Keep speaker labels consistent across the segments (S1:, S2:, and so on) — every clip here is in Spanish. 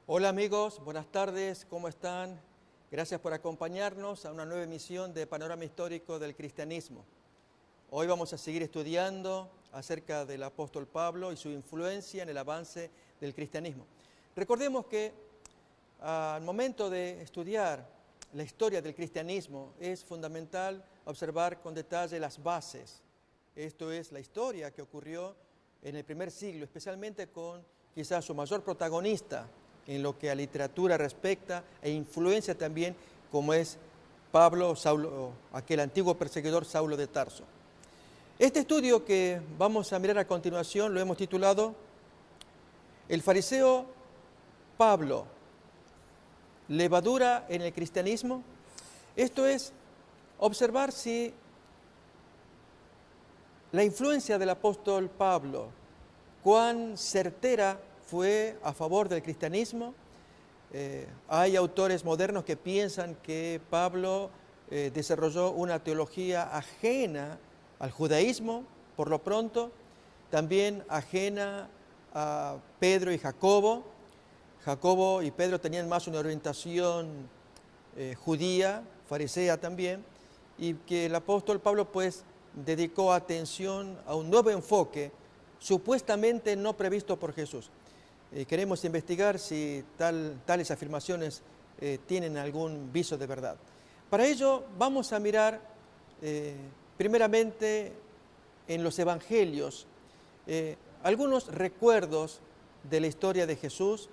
S1: Hola amigos, buenas tardes, ¿cómo están? Gracias por acompañarnos a una nueva emisión de Panorama Histórico del Cristianismo. Hoy vamos a seguir estudiando acerca del apóstol Pablo y su influencia en el avance del cristianismo. Recordemos que al momento de estudiar la historia del cristianismo es fundamental observar con detalle las bases. Esto es la historia que ocurrió en el primer siglo, especialmente con quizás su mayor protagonista en lo que a literatura respecta e influencia también, como es Pablo, Saulo, aquel antiguo perseguidor Saulo de Tarso. Este estudio que vamos a mirar a continuación lo hemos titulado El fariseo Pablo, levadura en el cristianismo. Esto es observar si la influencia del apóstol Pablo, cuán certera fue a favor del cristianismo. Hay autores modernos que piensan que Pablo desarrolló una teología ajena al judaísmo, por lo pronto, también ajena a Pedro y Jacobo. Jacobo y Pedro tenían más una orientación judía, farisea también, y que el apóstol Pablo pues dedicó atención a un nuevo enfoque supuestamente no previsto por Jesús. Queremos investigar si tales afirmaciones tienen algún viso de verdad. Para ello vamos a mirar primeramente en los evangelios algunos recuerdos de la historia de Jesús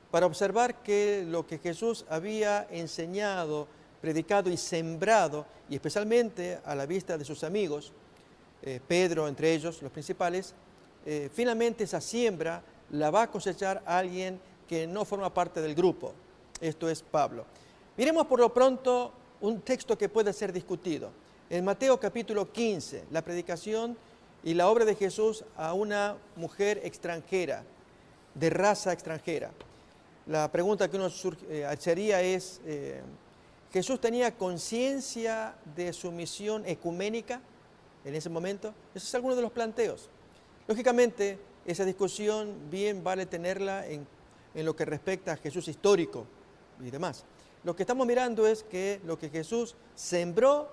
S1: para observar que lo que Jesús había enseñado, predicado y sembrado, y especialmente a la vista de sus amigos, Pedro entre ellos, los principales, finalmente esa siembra la va a cosechar alguien que no forma parte del grupo. Esto es Pablo. Miremos por lo pronto un texto que puede ser discutido. En Mateo capítulo 15, la predicación y la obra de Jesús a una mujer extranjera, de raza extranjera. La pregunta que uno haría es, ¿Jesús tenía conciencia de su misión ecuménica en ese momento? Ese es alguno de los planteos. Lógicamente, esa discusión bien vale tenerla en lo que respecta a Jesús histórico y demás. Lo que estamos mirando es que lo que Jesús sembró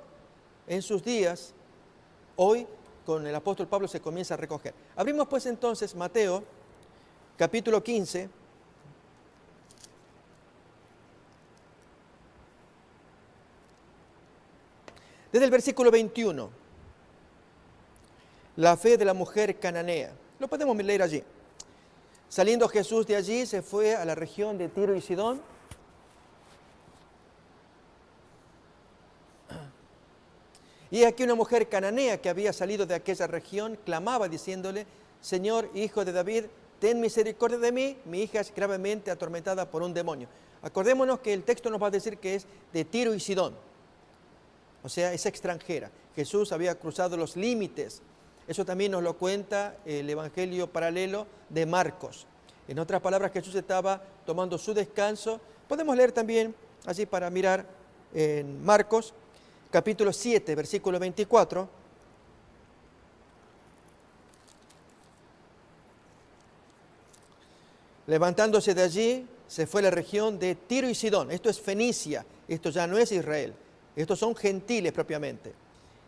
S1: en sus días, hoy con el apóstol Pablo se comienza a recoger. Abrimos pues entonces Mateo, capítulo 15. Desde el versículo 21, la fe de la mujer cananea. Lo podemos leer allí. Saliendo Jesús de allí, se fue a la región de Tiro y Sidón. Y aquí una mujer cananea que había salido de aquella región clamaba diciéndole: Señor, hijo de David, ten misericordia de mí, mi hija es gravemente atormentada por un demonio. Acordémonos que el texto nos va a decir que es de Tiro y Sidón, o sea, es extranjera. Jesús había cruzado los límites. Eso también nos lo cuenta el Evangelio paralelo de Marcos. En otras palabras, Jesús estaba tomando su descanso. Podemos leer también, así para mirar en Marcos, capítulo 7, versículo 24. Levantándose de allí, se fue a la región de Tiro y Sidón. Esto es Fenicia, esto ya no es Israel. Estos son gentiles propiamente.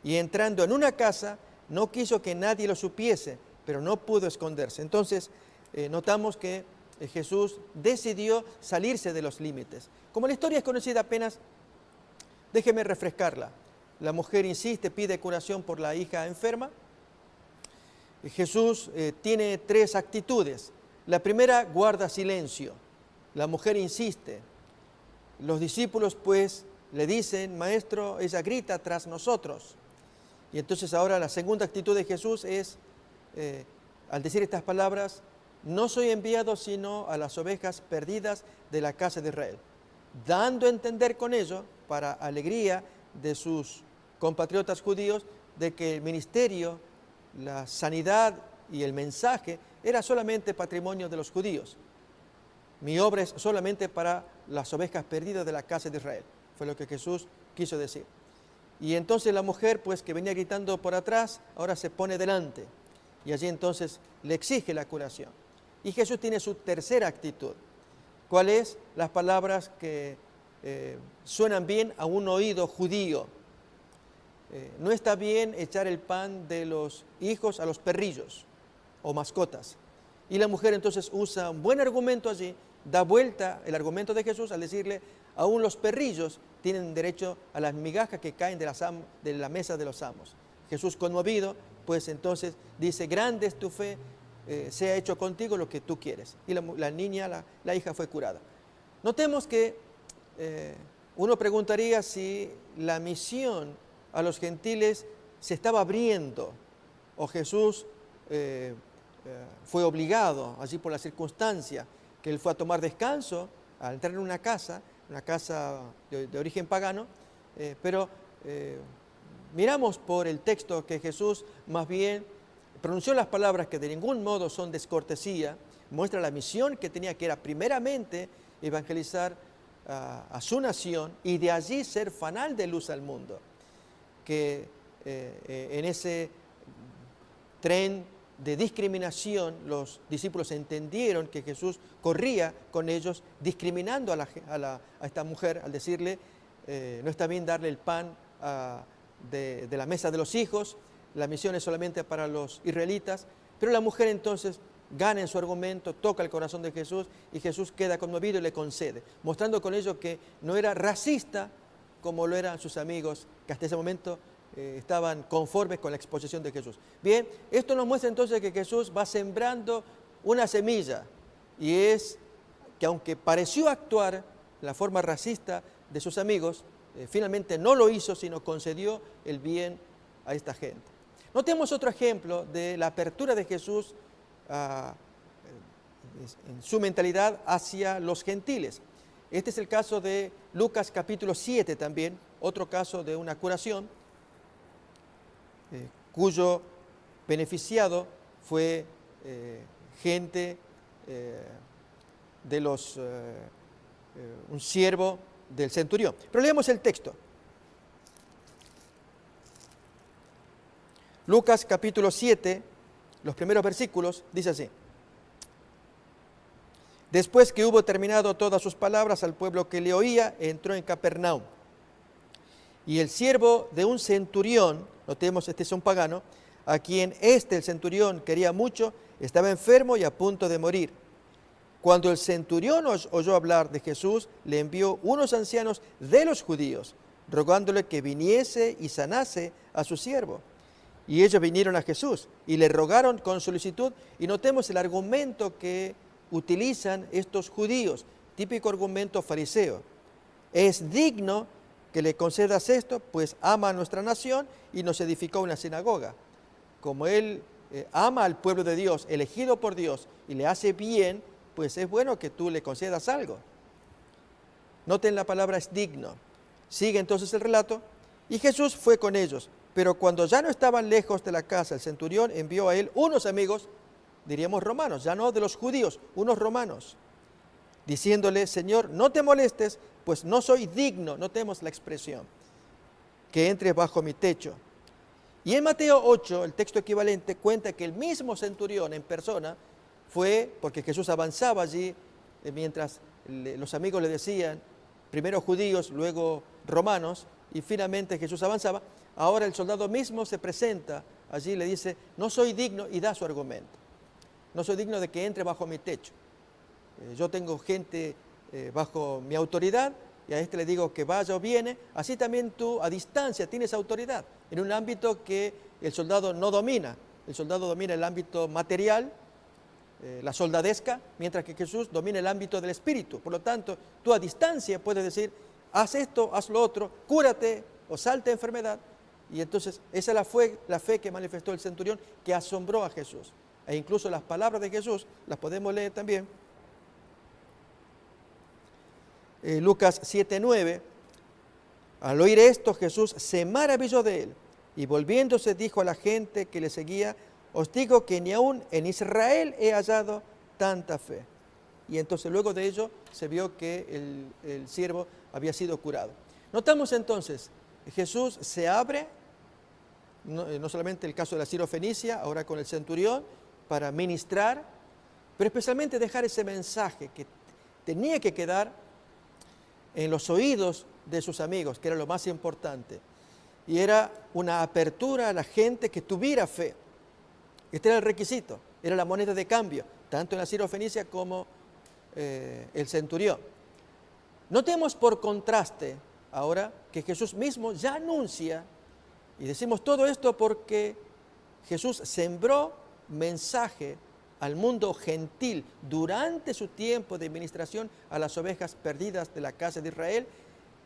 S1: Y entrando en una casa, no quiso que nadie lo supiese, pero no pudo esconderse. Entonces, notamos que Jesús decidió salirse de los límites. Como la historia es conocida apenas, déjeme refrescarla. La mujer insiste, pide curación por la hija enferma. Jesús tiene tres actitudes. La primera, guarda silencio. La mujer insiste. Los discípulos, pues, le dicen: Maestro, ella grita tras nosotros. Y entonces ahora la segunda actitud de Jesús es, al decir estas palabras: no soy enviado sino a las ovejas perdidas de la casa de Israel. Dando a entender con ello, para alegría de sus compatriotas judíos, de que el ministerio, la sanidad y el mensaje era solamente patrimonio de los judíos. Mi obra es solamente para las ovejas perdidas de la casa de Israel. Fue lo que Jesús quiso decir. Y entonces la mujer, pues que venía gritando por atrás, ahora se pone delante. Y allí entonces le exige la curación. Y Jesús tiene su tercera actitud. ¿Cuáles? Las palabras que suenan bien a un oído judío. No está bien echar el pan de los hijos a los perrillos o mascotas. Y la mujer entonces usa un buen argumento allí, da vuelta el argumento de Jesús al decirle, aún los perrillos tienen derecho a las migajas que caen de la mesa de los amos. Jesús, conmovido, pues entonces dice, grande es tu fe, sea hecho contigo lo que tú quieres. Y la niña, la hija fue curada. Notemos que uno preguntaría si la misión a los gentiles se estaba abriendo o Jesús fue obligado allí por la circunstancia que él fue a tomar descanso al entrar en una casa de origen pagano, pero miramos por el texto que Jesús más bien pronunció las palabras que de ningún modo son descortesía, muestra la misión que tenía, que era primeramente evangelizar a su nación y de allí ser fanal de luz al mundo, que en ese tren de discriminación los discípulos entendieron que Jesús corría con ellos discriminando a esta mujer al decirle no está bien darle el pan de la mesa de los hijos, la misión es solamente para los israelitas, pero la mujer entonces gana en su argumento, toca el corazón de Jesús y Jesús queda conmovido y le concede, mostrando con ello que no era racista como lo eran sus amigos que hasta ese momento estaban conformes con la exposición de Jesús. Bien, esto nos muestra entonces que Jesús va sembrando una semilla y es que aunque pareció actuar en la forma racista de sus amigos, finalmente no lo hizo, sino concedió el bien a esta gente. Notemos otro ejemplo de la apertura de Jesús en su mentalidad hacia los gentiles. Este es el caso de Lucas capítulo 7 también, otro caso de una curación, cuyo beneficiado fue gente de un siervo del centurión. Pero leemos el texto. Lucas capítulo 7, los primeros versículos, dice así. Después que hubo terminado todas sus palabras al pueblo que le oía, entró en Capernaum. Y el siervo de un centurión, notemos, este es un pagano, a quien el centurión quería mucho, estaba enfermo y a punto de morir. Cuando el centurión oyó hablar de Jesús, le envió unos ancianos de los judíos, rogándole que viniese y sanase a su siervo. Y ellos vinieron a Jesús y le rogaron con solicitud, y notemos el argumento que utilizan estos judíos, típico argumento fariseo. Es digno que le concedas esto, pues ama a nuestra nación y nos edificó una sinagoga. Como él ama al pueblo de Dios, elegido por Dios, y le hace bien, pues es bueno que tú le concedas algo. Noten la palabra es digno. Sigue entonces el relato. Y Jesús fue con ellos, pero cuando ya no estaban lejos de la casa, el centurión envió a él unos amigos, diríamos romanos, ya no de los judíos, unos romanos, diciéndole, Señor, no te molestes, pues no soy digno, notemos la expresión, que entres bajo mi techo. Y en Mateo 8, el texto equivalente, cuenta que el mismo centurión en persona fue, porque Jesús avanzaba allí, mientras los amigos le decían, primero judíos, luego romanos, y finalmente Jesús avanzaba, ahora el soldado mismo se presenta allí y le dice, no soy digno, y da su argumento. No soy digno de que entre bajo mi techo. Yo tengo gente bajo mi autoridad, y a este le digo que vaya o viene, así también tú a distancia tienes autoridad, en un ámbito que el soldado no domina. El soldado domina el ámbito material, la soldadesca, mientras que Jesús domina el ámbito del espíritu. Por lo tanto, tú a distancia puedes decir, haz esto, haz lo otro, cúrate o salte enfermedad. Y entonces esa fue la fe que manifestó el centurión, que asombró a Jesús. E incluso las palabras de Jesús las podemos leer también. Lucas 7:9, al oír esto Jesús se maravilló de él y volviéndose dijo a la gente que le seguía, os digo que ni aún en Israel he hallado tanta fe. Y entonces luego de ello se vio que el siervo había sido curado. Notamos entonces, Jesús se abre, no solamente el caso de la sirofenicia, ahora con el centurión, para ministrar, pero especialmente dejar ese mensaje que tenía que quedar en los oídos de sus amigos, que era lo más importante. Y era una apertura a la gente que tuviera fe. Este era el requisito, era la moneda de cambio, tanto en la Sirofenicia como el centurión. Notemos por contraste ahora que Jesús mismo ya anuncia, y decimos todo esto porque Jesús sembró mensaje al mundo gentil durante su tiempo de ministración a las ovejas perdidas de la casa de Israel,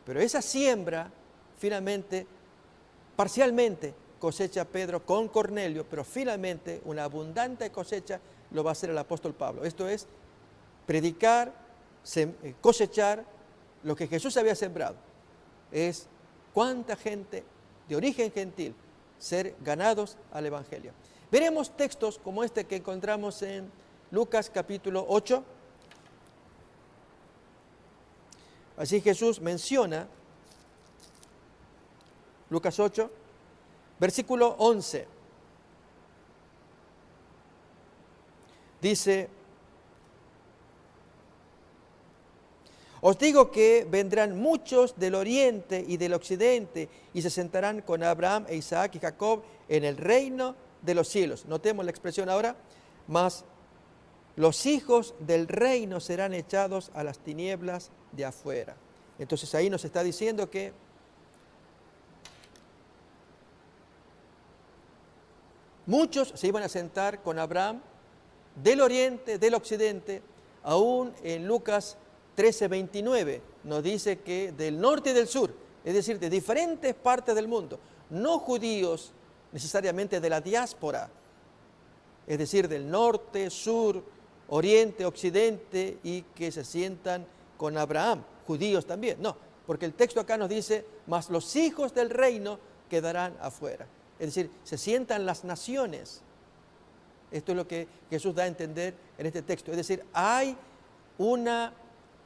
S1: pero esa siembra finalmente, parcialmente, cosecha Pedro con Cornelio, pero finalmente una abundante cosecha lo va a hacer el apóstol Pablo. Esto es predicar, cosechar lo que Jesús había sembrado. Es cuánta gente de origen gentil ser ganados al Evangelio. Veremos textos como este que encontramos en Lucas capítulo 8. Así Jesús menciona, Lucas 8, versículo 11. Dice: os digo que vendrán muchos del oriente y del occidente y se sentarán con Abraham e Isaac y Jacob en el reino de los cielos. Notemos la expresión ahora: mas los hijos del reino serán echados a las tinieblas de afuera. Entonces ahí nos está diciendo que muchos se iban a sentar con Abraham del oriente, del occidente. Aún en Lucas 13:29 nos dice que del norte y del sur, es decir, de diferentes partes del mundo, no judíos necesariamente de la diáspora, es decir, del norte, sur, oriente, occidente, y que se sientan con Abraham, judíos también. No, porque el texto acá nos dice: mas los hijos del reino quedarán afuera. Es decir, se sientan las naciones. Esto es lo que Jesús da a entender en este texto. Es decir, hay una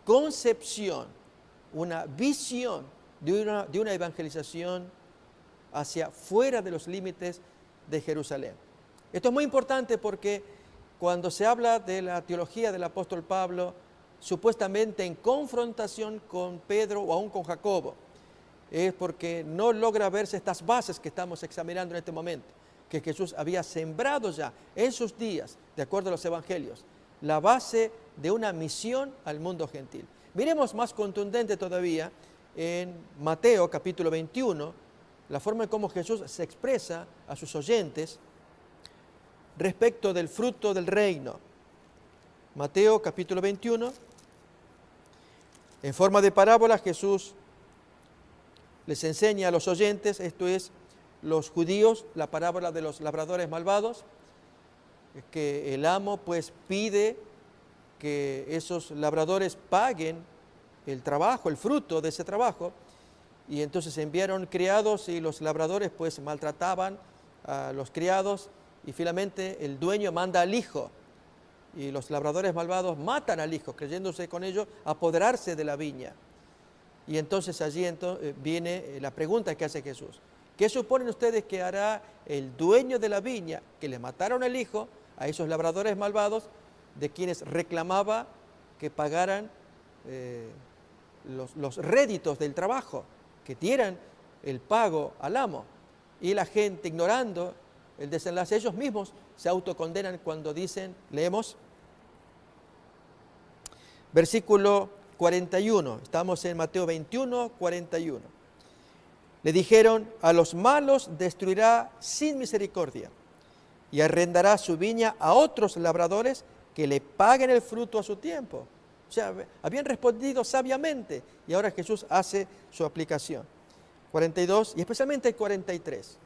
S1: concepción, una visión de una evangelización hacia fuera de los límites de Jerusalén. Esto es muy importante porque cuando se habla de la teología del apóstol Pablo, supuestamente en confrontación con Pedro o aún con Jacobo, es porque no logra verse estas bases que estamos examinando en este momento, que Jesús había sembrado ya en sus días, de acuerdo a los evangelios, la base de una misión al mundo gentil. Miremos más contundente todavía en Mateo capítulo 21, la forma en cómo Jesús se expresa a sus oyentes respecto del fruto del reino. Mateo capítulo 21, en forma de parábola Jesús les enseña a los oyentes, esto es, los judíos, la parábola de los labradores malvados, que el amo pues pide que esos labradores paguen el trabajo, el fruto de ese trabajo, y entonces enviaron criados y los labradores pues maltrataban a los criados, y finalmente el dueño manda al hijo, y los labradores malvados matan al hijo, creyéndose con ello apoderarse de la viña. Y entonces allí viene la pregunta que hace Jesús: ¿qué suponen ustedes que hará el dueño de la viña, que le mataron al hijo a esos labradores malvados, de quienes reclamaba que pagaran los réditos del trabajo, que dieran el pago al amo? Y la gente, ignorando el desenlace, ellos mismos se autocondenan cuando dicen, leemos, versículo 41, estamos en Mateo 21, 41. Le dijeron: a los malos destruirá sin misericordia y arrendará su viña a otros labradores que le paguen el fruto a su tiempo. O sea, habían respondido sabiamente, y ahora Jesús hace su aplicación. 42 y especialmente el 43.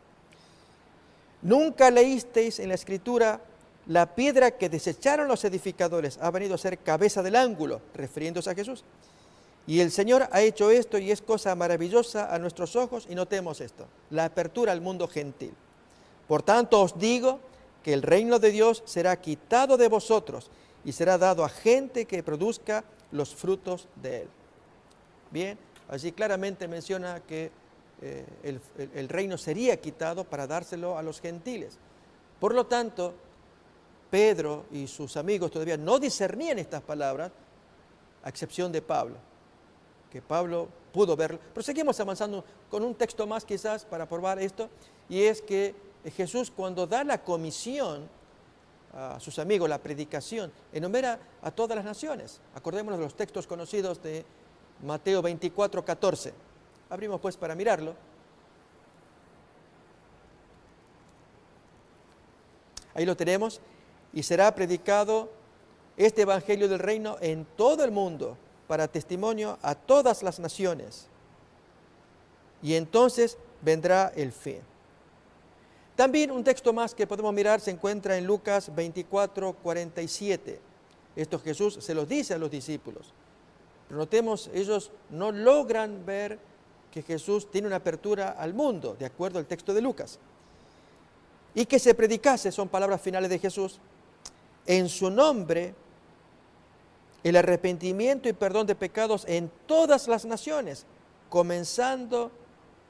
S1: ¿Nunca leísteis en la Escritura: la piedra que desecharon los edificadores ha venido a ser cabeza del ángulo, refiriéndose a Jesús? Y el Señor ha hecho esto y es cosa maravillosa a nuestros ojos, y notemos esto, la apertura al mundo gentil. Por tanto os digo que el reino de Dios será quitado de vosotros y será dado a gente que produzca los frutos de él. Bien, allí claramente menciona que el reino sería quitado para dárselo a los gentiles. Por lo tanto, Pedro y sus amigos todavía no discernían estas palabras. a excepción de Pablo, que Pablo pudo verlo. Pero seguimos avanzando con un texto más quizás para probar esto, y es que Jesús, cuando da la comisión a sus amigos, la predicación, enumera a todas las naciones. Acordémonos de los textos conocidos de Mateo 24, 14. Abrimos pues para mirarlo. Ahí lo tenemos. Y será predicado este evangelio del reino en todo el mundo para testimonio a todas las naciones. Y entonces vendrá el fin. También un texto más que podemos mirar se encuentra en Lucas 24, 47. Esto Jesús se los dice a los discípulos. Pero notemos, ellos no logran ver que Jesús tiene una apertura al mundo, de acuerdo al texto de Lucas. Y que se predicase, son palabras finales de Jesús, en su nombre el arrepentimiento y perdón de pecados en todas las naciones, comenzando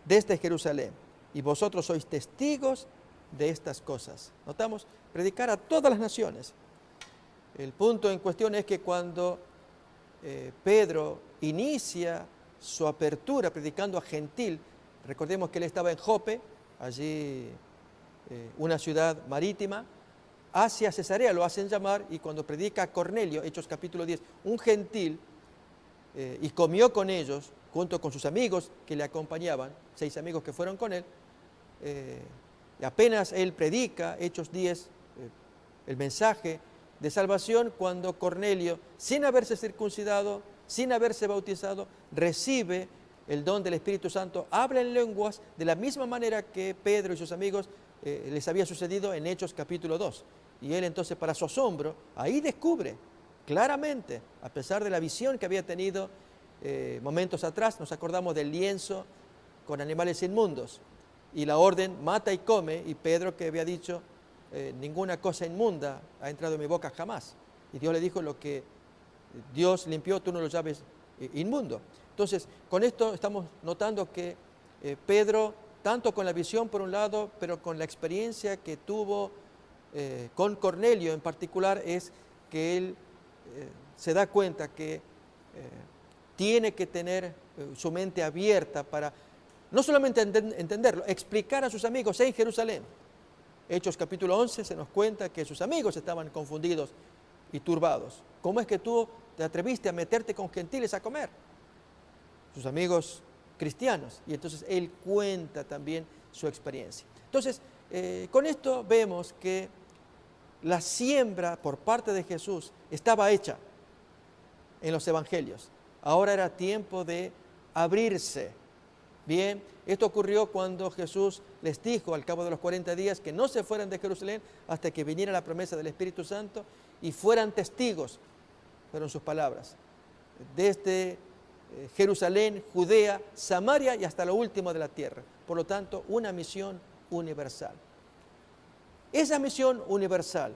S1: desde Jerusalén. Y vosotros sois testigos de estas cosas. Notamos, predicar a todas las naciones. El punto en cuestión es que cuando Pedro inicia su apertura predicando a gentil, recordemos que él estaba en Jope, allí una ciudad marítima, hacia Cesarea lo hacen llamar, y cuando predica a Cornelio, Hechos capítulo 10, un gentil, y comió con ellos, junto con sus amigos que le acompañaban, 6 amigos que fueron con él, y apenas él predica, Hechos 10, el mensaje de salvación, cuando Cornelio, sin haberse circuncidado, sin haberse bautizado, recibe el don del Espíritu Santo, habla en lenguas de la misma manera que Pedro y sus amigos les había sucedido en Hechos capítulo 2. Y él entonces, para su asombro, ahí descubre claramente, a pesar de la visión que había tenido momentos atrás, nos acordamos del lienzo con animales inmundos y la orden mata y come, y Pedro, que había dicho ninguna cosa inmunda ha entrado en mi boca jamás, y Dios le dijo, lo que Dios limpió tú no lo llames inmundo. Entonces, con esto estamos notando que Pedro, tanto con la visión por un lado, pero con la experiencia que tuvo con Cornelio en particular, es que él se da cuenta que tiene que tener su mente abierta para no solamente entenderlo, explicar a sus amigos en Jerusalén. Hechos capítulo 11 se nos cuenta que sus amigos estaban confundidos y turbados. ¿Cómo es que tú te atreviste a meterte con gentiles a comer? Sus amigos cristianos. Y entonces él cuenta también su experiencia. Entonces, con esto vemos que la siembra por parte de Jesús estaba hecha en los evangelios. Ahora era tiempo de abrirse. Bien, esto ocurrió cuando Jesús les dijo al cabo de los 40 días que no se fueran de Jerusalén hasta que viniera la promesa del Espíritu Santo y fueran testigos, fueron sus palabras, desde Jerusalén, Judea, Samaria y hasta lo último de la tierra. Por lo tanto, una misión universal. Esa misión universal,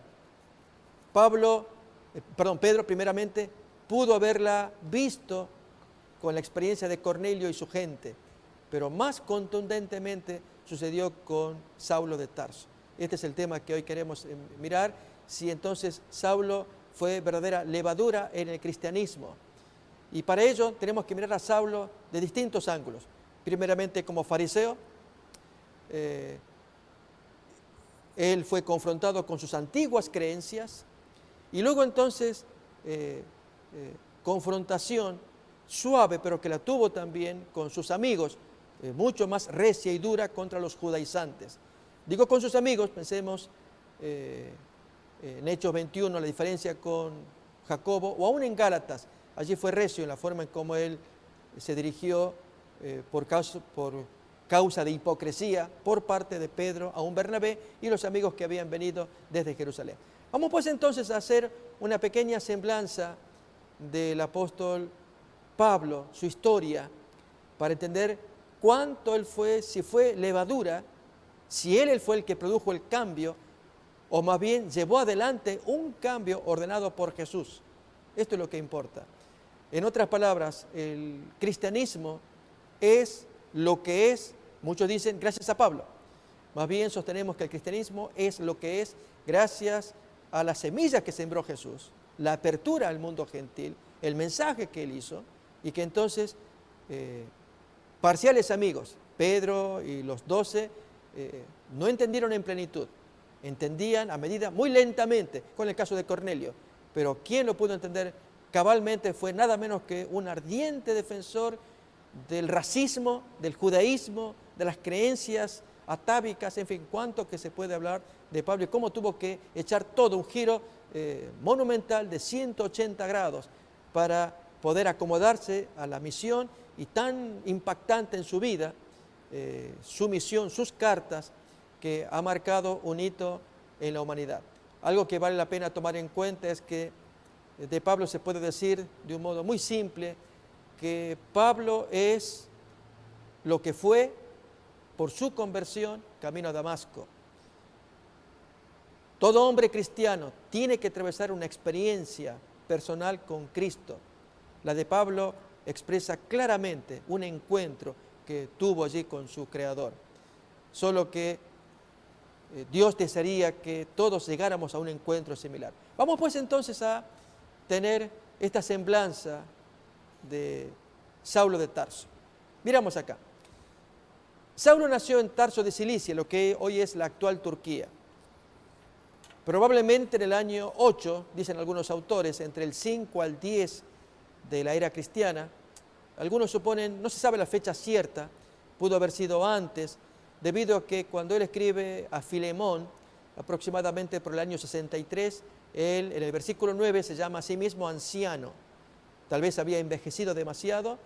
S1: Pedro primeramente pudo haberla visto con la experiencia de Cornelio y su gente, pero más contundentemente sucedió con Saulo de Tarso. Este es el tema que hoy queremos mirar, si entonces Saulo fue verdadera levadura en el cristianismo. Y para ello tenemos que mirar a Saulo de distintos ángulos. Primeramente como fariseo, él fue confrontado con sus antiguas creencias, y luego entonces confrontación suave, pero que la tuvo también con sus amigos, mucho más recia y dura contra los judaizantes. Digo con sus amigos, pensemos en Hechos 21, la diferencia con Jacobo, o aún en Gálatas. Allí fue recio en la forma en cómo él se dirigió por causa de hipocresía por parte de Pedro a un Bernabé y los amigos que habían venido desde Jerusalén. Vamos pues entonces a hacer una pequeña semblanza del apóstol Pablo, su historia, para entender cuánto él fue, si fue levadura, si él fue el que produjo el cambio, o más bien llevó adelante un cambio ordenado por Jesús. Esto es lo que importa. En otras palabras, el cristianismo es lo que es, muchos dicen, gracias a Pablo. Más bien sostenemos que el cristianismo es lo que es gracias a la semilla que sembró Jesús, la apertura al mundo gentil, el mensaje que él hizo y que entonces parciales amigos, Pedro y los 12, no entendieron en plenitud, entendían a medida muy lentamente, con el caso de Cornelio, pero quien lo pudo entender cabalmente fue nada menos que un ardiente defensor del racismo, del judaísmo, de las creencias atávicas, en fin, cuánto que se puede hablar de Pablo y cómo tuvo que echar todo un giro monumental de 180 grados para poder acomodarse a la misión y tan impactante en su vida, su misión, sus cartas, que ha marcado un hito en la humanidad. Algo que vale la pena tomar en cuenta es que de Pablo se puede decir de un modo muy simple que Pablo es lo que fue por su conversión camino a Damasco. Todo hombre cristiano tiene que atravesar una experiencia personal con Cristo. La de Pablo expresa claramente un encuentro que tuvo allí con su Creador. Solo que Dios desearía que todos llegáramos a un encuentro similar. Vamos pues entonces a tener esta semblanza de Saulo de Tarso. Miramos acá. Saulo nació en Tarso de Cilicia, lo que hoy es la actual Turquía. Probablemente en el año 8, dicen algunos autores, entre el 5 al 10 de la era cristiana. Algunos suponen, no se sabe la fecha cierta, pudo haber sido antes, debido a que cuando él escribe a Filemón, aproximadamente por el año 63, él en el versículo 9 se llama a sí mismo anciano. Tal vez había envejecido demasiado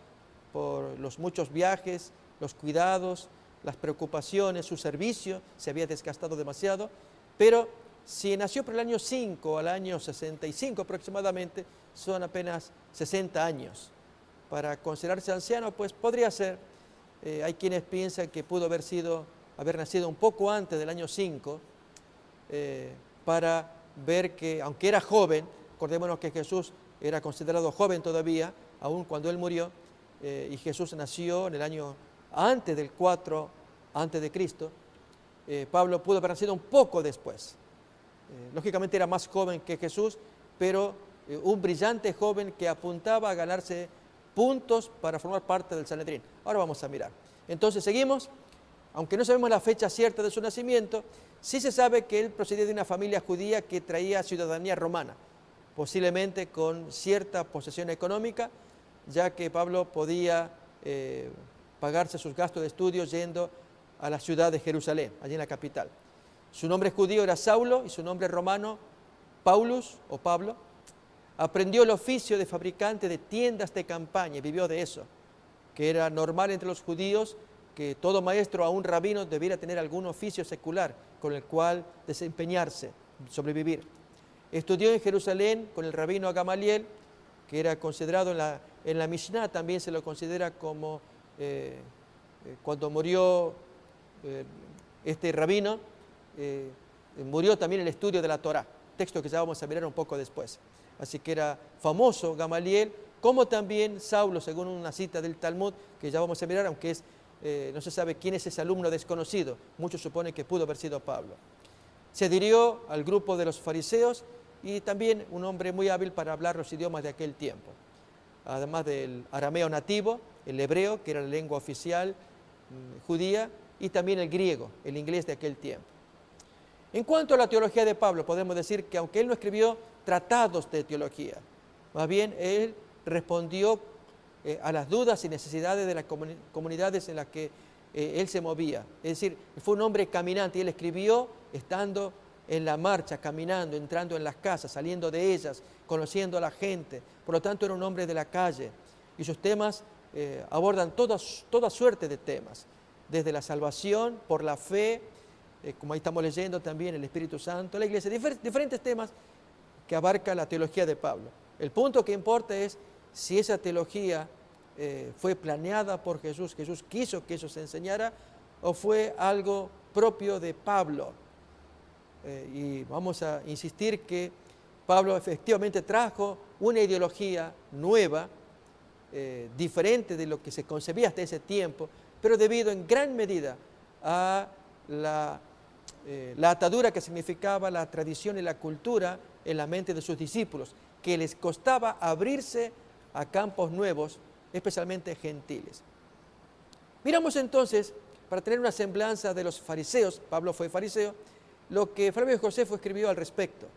S1: por los muchos viajes, los cuidados, las preocupaciones, su servicio se había desgastado demasiado, pero si nació por el año 5 al año 65 aproximadamente, son apenas 60 años. Para considerarse anciano, pues podría ser. Hay quienes piensan que pudo haber nacido un poco antes del año 5, para ver que, aunque era joven, acordémonos que Jesús era considerado joven todavía, aun cuando él murió, y Jesús nació en el año antes del 4 antes de Cristo, Pablo pudo haber nacido un poco después. Lógicamente era más joven que Jesús, pero un brillante joven que apuntaba a ganarse puntos para formar parte del Sanedrín. Ahora vamos a mirar. Entonces seguimos. Aunque no sabemos la fecha cierta de su nacimiento, sí se sabe que él procedía de una familia judía que traía ciudadanía romana, posiblemente con cierta posesión económica, ya que Pablo podía pagarse sus gastos de estudio yendo a la ciudad de Jerusalén, allí en la capital. Su nombre judío era Saulo y su nombre romano Paulus o Pablo. Aprendió el oficio de fabricante de tiendas de campaña y vivió de eso, que era normal entre los judíos que todo maestro, aún rabino, debiera tener algún oficio secular con el cual desempeñarse, sobrevivir. Estudió en Jerusalén con el rabino Gamaliel, que era considerado en la Mishnah, también se lo considera como cuando murió este rabino, murió también el estudio de la Torá, texto que ya vamos a mirar un poco después. Así que era famoso Gamaliel, como también Saulo, según una cita del Talmud, que ya vamos a mirar, aunque no se sabe quién es ese alumno desconocido. Muchos suponen que pudo haber sido Pablo. Se adhirió al grupo de los fariseos y también un hombre muy hábil para hablar los idiomas de aquel tiempo. Además del arameo nativo, el hebreo, que era la lengua oficial judía, y también el griego, el inglés de aquel tiempo. En cuanto a la teología de Pablo, podemos decir que aunque él no escribió tratados de teología, más bien él respondió a las dudas y necesidades de las comunidades en las que él se movía. Es decir, fue un hombre caminante y él escribió estando en la marcha, caminando, entrando en las casas, saliendo de ellas, conociendo a la gente. Por lo tanto, era un hombre de la calle y sus temas abordan toda suerte de temas, desde la salvación, por la fe, como ahí estamos leyendo también, el Espíritu Santo, la Iglesia, diferentes temas que abarca la teología de Pablo. El punto que importa es si esa teología fue planeada por Jesús, Jesús quiso que eso se enseñara, o fue algo propio de Pablo. Y vamos a insistir que Pablo efectivamente trajo una ideología nueva, diferente de lo que se concebía hasta ese tiempo, pero debido en gran medida a la atadura que significaba la tradición y la cultura en la mente de sus discípulos, que les costaba abrirse a campos nuevos, especialmente gentiles. Miramos entonces, para tener una semblanza de los fariseos, Pablo fue fariseo, lo que Flavio Josefo escribió al respecto,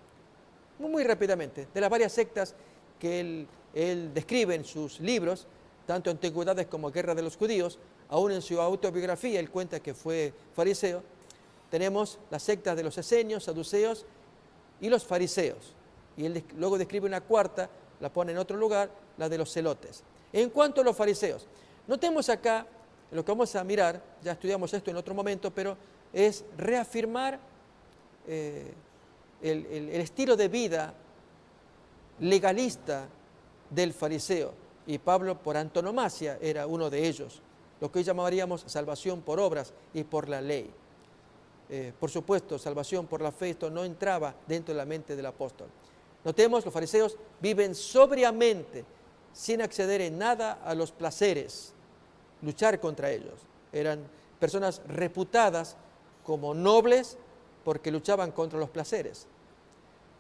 S1: muy rápidamente, de las varias sectas que él describe en sus libros, tanto Antigüedades como Guerra de los Judíos. Aún en su autobiografía él cuenta que fue fariseo. Tenemos las sectas de los esenios, saduceos y los fariseos. Y él luego describe una cuarta, la pone en otro lugar, la de los celotes. En cuanto a los fariseos, notemos acá, lo que vamos a mirar, ya estudiamos esto en otro momento, pero es reafirmar el estilo de vida legalista del fariseo. Y Pablo, por antonomasia, era uno de ellos, lo que hoy llamaríamos salvación por obras y por la ley. Por supuesto, salvación por la fe, esto no entraba dentro de la mente del apóstol. Notemos, los fariseos viven sobriamente, sin acceder en nada a los placeres, luchar contra ellos. Eran personas reputadas como nobles porque luchaban contra los placeres.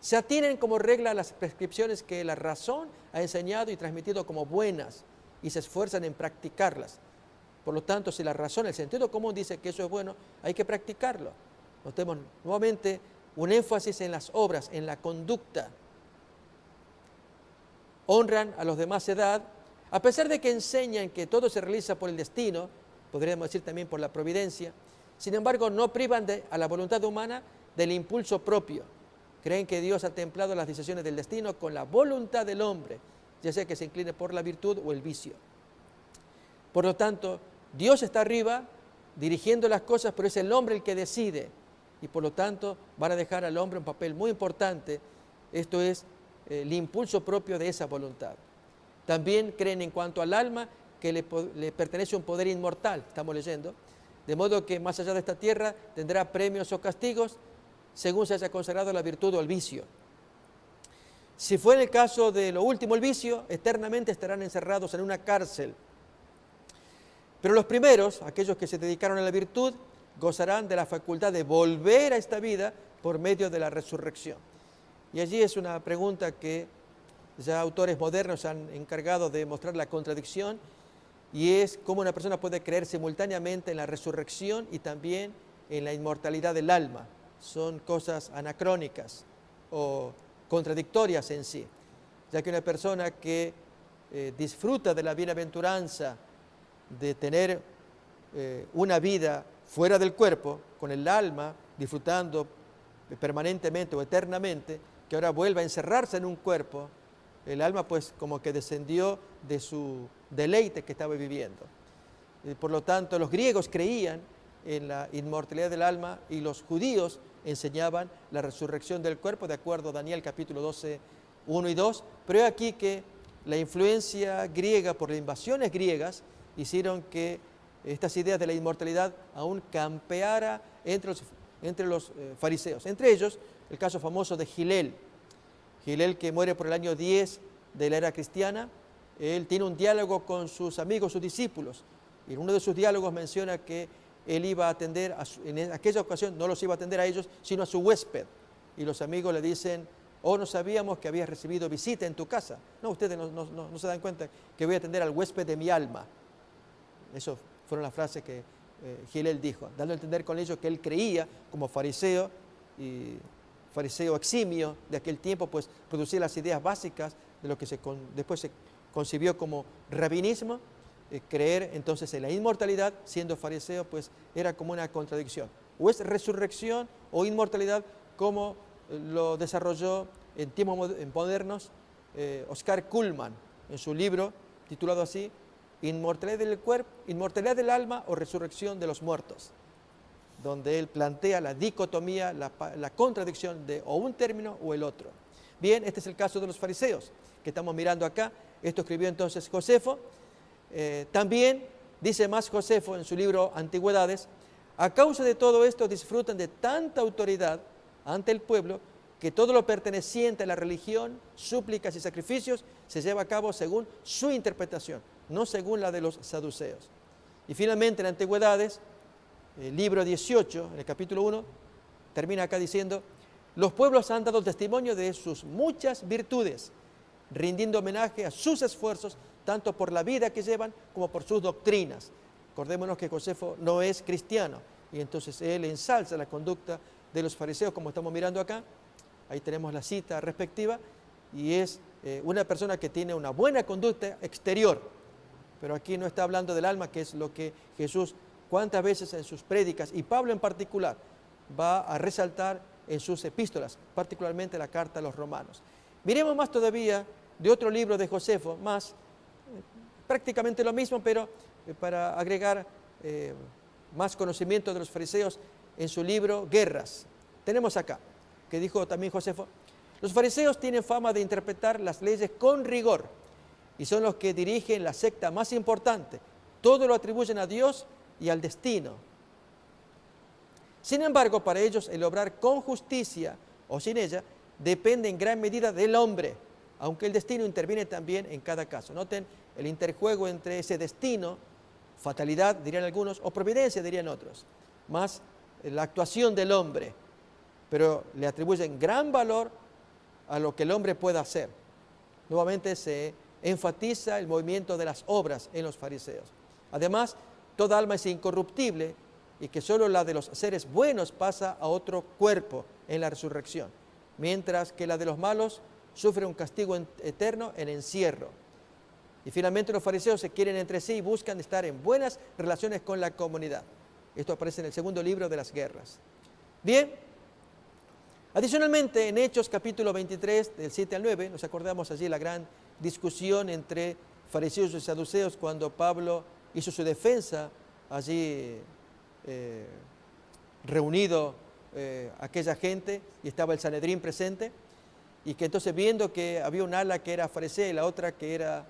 S1: Se atienen como regla a las prescripciones que la razón ha enseñado y transmitido como buenas y se esfuerzan en practicarlas. Por lo tanto, si la razón, el sentido común dice que eso es bueno, hay que practicarlo. Notemos nuevamente un énfasis en las obras, en la conducta. Honran a los de más edad, a pesar de que enseñan que todo se realiza por el destino, podríamos decir también por la providencia. Sin embargo, no privan a la voluntad humana del impulso propio. Creen que Dios ha templado las decisiones del destino con la voluntad del hombre, ya sea que se incline por la virtud o el vicio. Por lo tanto, Dios está arriba dirigiendo las cosas, pero es el hombre el que decide. Y por lo tanto van a dejar al hombre un papel muy importante, esto es el impulso propio de esa voluntad. También creen en cuanto al alma que le pertenece un poder inmortal, estamos leyendo, de modo que más allá de esta tierra tendrá premios o castigos según se haya consagrado la virtud o el vicio. Si fue en el caso de lo último, el vicio, eternamente estarán encerrados en una cárcel. Pero los primeros, aquellos que se dedicaron a la virtud, gozarán de la facultad de volver a esta vida por medio de la resurrección. Y allí es una pregunta que ya autores modernos han encargado de mostrar la contradicción, y es cómo una persona puede creer simultáneamente en la resurrección y también en la inmortalidad del alma. Son cosas anacrónicas o contradictorias en sí, ya que una persona que disfruta de la bienaventuranza de tener una vida fuera del cuerpo, con el alma disfrutando permanentemente o eternamente, que ahora vuelva a encerrarse en un cuerpo, el alma pues como que descendió de su deleite que estaba viviendo. Por lo tanto, los griegos creían en la inmortalidad del alma y los judíos enseñaban la resurrección del cuerpo, de acuerdo a Daniel capítulo 12, 1 y 2, pero he aquí que la influencia griega por las invasiones griegas hicieron que estas ideas de la inmortalidad aún campeara entre los fariseos. Entre ellos, el caso famoso de Gilel, que muere por el año 10 de la era cristiana. Él tiene un diálogo con sus amigos, sus discípulos, y en uno de sus diálogos menciona que él iba a atender, en aquella ocasión no los iba a atender a ellos, sino a su huésped. Y los amigos le dicen: oh, no sabíamos que habías recibido visita en tu casa. No, ustedes no se dan cuenta que voy a atender al huésped de mi alma. Eso fueron las frases que Gilel dijo, dando a entender con ello que él creía como fariseo, y fariseo eximio de aquel tiempo, pues producía las ideas básicas de lo que después se concibió como rabinismo. Creer entonces en la inmortalidad, siendo fariseo, pues era como una contradicción. O es resurrección o inmortalidad, como lo desarrolló en tiempos modernos Oscar Cullmann en su libro titulado así, Inmortalidad del cuerpo, inmortalidad del alma o resurrección de los muertos, donde él plantea la dicotomía, la contradicción de o un término o el otro. Bien, este es el caso de los fariseos que estamos mirando acá. Esto escribió entonces Josefo. También dice más Josefo en su libro Antigüedades: a causa de todo esto disfrutan de tanta autoridad ante el pueblo que todo lo perteneciente a la religión, súplicas y sacrificios se lleva a cabo según su interpretación, no según la de los saduceos. Y finalmente en Antigüedades, el libro 18, en el capítulo 1, termina acá diciendo: los pueblos han dado testimonio de sus muchas virtudes, rindiendo homenaje a sus esfuerzos, tanto por la vida que llevan como por sus doctrinas. Acordémonos que Josefo no es cristiano, y entonces él ensalza la conducta de los fariseos, como estamos mirando acá. Ahí tenemos la cita respectiva, y es una persona que tiene una buena conducta exterior, pero aquí no está hablando del alma, que es lo que Jesús cuántas veces en sus prédicas, y Pablo en particular, va a resaltar en sus epístolas, particularmente la carta a los romanos. Miremos más todavía de otro libro de Josefo, más prácticamente lo mismo, pero para agregar más conocimiento de los fariseos en su libro Guerras. Tenemos acá, que dijo también Josefo: los fariseos tienen fama de interpretar las leyes con rigor y son los que dirigen la secta más importante. Todo lo atribuyen a Dios y al destino. Sin embargo, para ellos el obrar con justicia o sin ella depende en gran medida del hombre, aunque el destino interviene también en cada caso. Noten el interjuego entre ese destino, fatalidad dirían algunos, o providencia dirían otros, más la actuación del hombre, pero le atribuyen gran valor a lo que el hombre pueda hacer. Nuevamente se enfatiza el movimiento de las obras en los fariseos. Además, toda alma es incorruptible y que solo la de los seres buenos pasa a otro cuerpo en la resurrección, mientras que la de los malos sufre un castigo eterno en encierro. Y finalmente los fariseos se quieren entre sí y buscan estar en buenas relaciones con la comunidad. Esto aparece en el segundo libro de las Guerras. Bien, adicionalmente en Hechos capítulo 23, del 7 al 9, nos acordamos allí la gran discusión entre fariseos y saduceos cuando Pablo hizo su defensa allí reunido aquella gente, y estaba el Sanedrín presente, y que entonces, viendo que había un ala que era farisea y la otra que era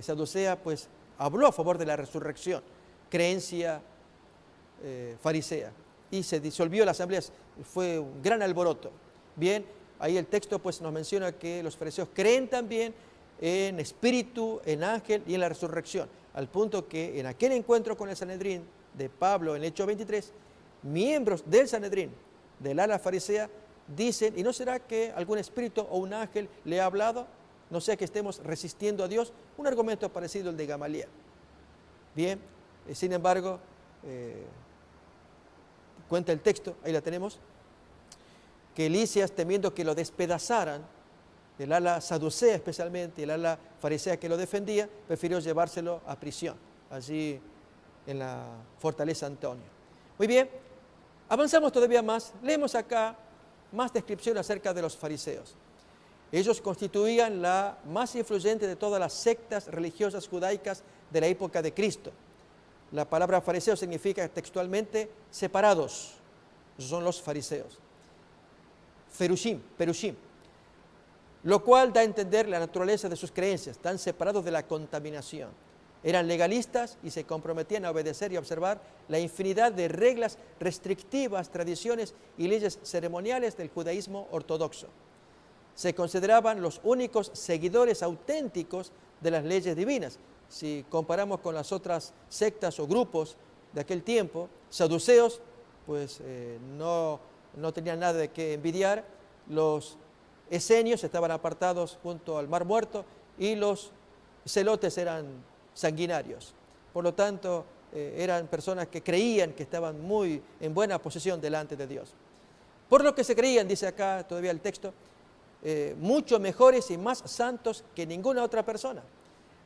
S1: saducea, pues habló a favor de la resurrección, creencia farisea, y se disolvió la asamblea. Fue un gran alboroto. Bien, ahí el texto pues nos menciona que los fariseos creen también en espíritu, en ángel y en la resurrección, al punto que en aquel encuentro con el Sanedrín de Pablo en Hechos 23, miembros del Sanedrín, del ala farisea, dicen: ¿y no será que algún espíritu o un ángel le ha hablado? No sea que estemos resistiendo a Dios. Un argumento parecido al de Gamaliel. Bien, sin embargo, cuenta el texto, ahí la tenemos, que Lisias, temiendo que lo despedazaran, el ala saducea especialmente, el ala farisea que lo defendía, prefirió llevárselo a prisión, allí en la fortaleza Antonio. Muy bien, avanzamos todavía más, leemos acá más descripción acerca de los fariseos. Ellos constituían la más influyente de todas las sectas religiosas judaicas de la época de Cristo. La palabra fariseo significa textualmente separados. Esos son los fariseos. Perushim, lo cual da a entender la naturaleza de sus creencias, están separados de la contaminación. Eran legalistas y se comprometían a obedecer y observar la infinidad de reglas restrictivas, tradiciones y leyes ceremoniales del judaísmo ortodoxo. Se consideraban los únicos seguidores auténticos de las leyes divinas. Si comparamos con las otras sectas o grupos de aquel tiempo, saduceos, pues no tenían nada de qué envidiar. Los esenios estaban apartados junto al Mar Muerto y los celotes eran sanguinarios. Por lo tanto, eran personas que creían que estaban muy en buena posición delante de Dios. Por lo que se creían, dice acá todavía el texto, mucho mejores y más santos que ninguna otra persona.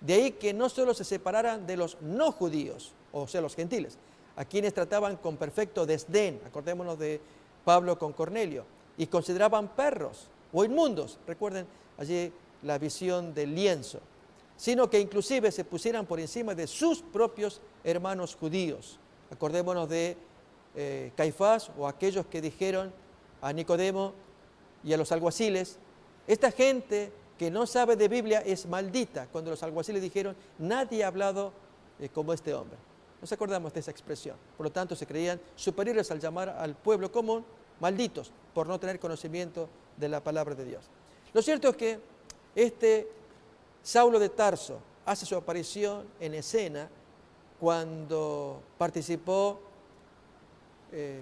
S1: De ahí que no solo se separaran de los no judíos, o sea, los gentiles, a quienes trataban con perfecto desdén, acordémonos de Pablo con Cornelio, y consideraban perros o inmundos, recuerden allí la visión del lienzo, sino que inclusive se pusieran por encima de sus propios hermanos judíos. Acordémonos de Caifás o aquellos que dijeron a Nicodemo y a los alguaciles: esta gente que no sabe de Biblia es maldita, cuando los alguaciles dijeron: nadie ha hablado como este hombre. Nos acordamos de esa expresión. Por lo tanto, se creían superiores al llamar al pueblo común malditos por no tener conocimiento de la palabra de Dios. Lo cierto es que este Saulo de Tarso hace su aparición en escena cuando participó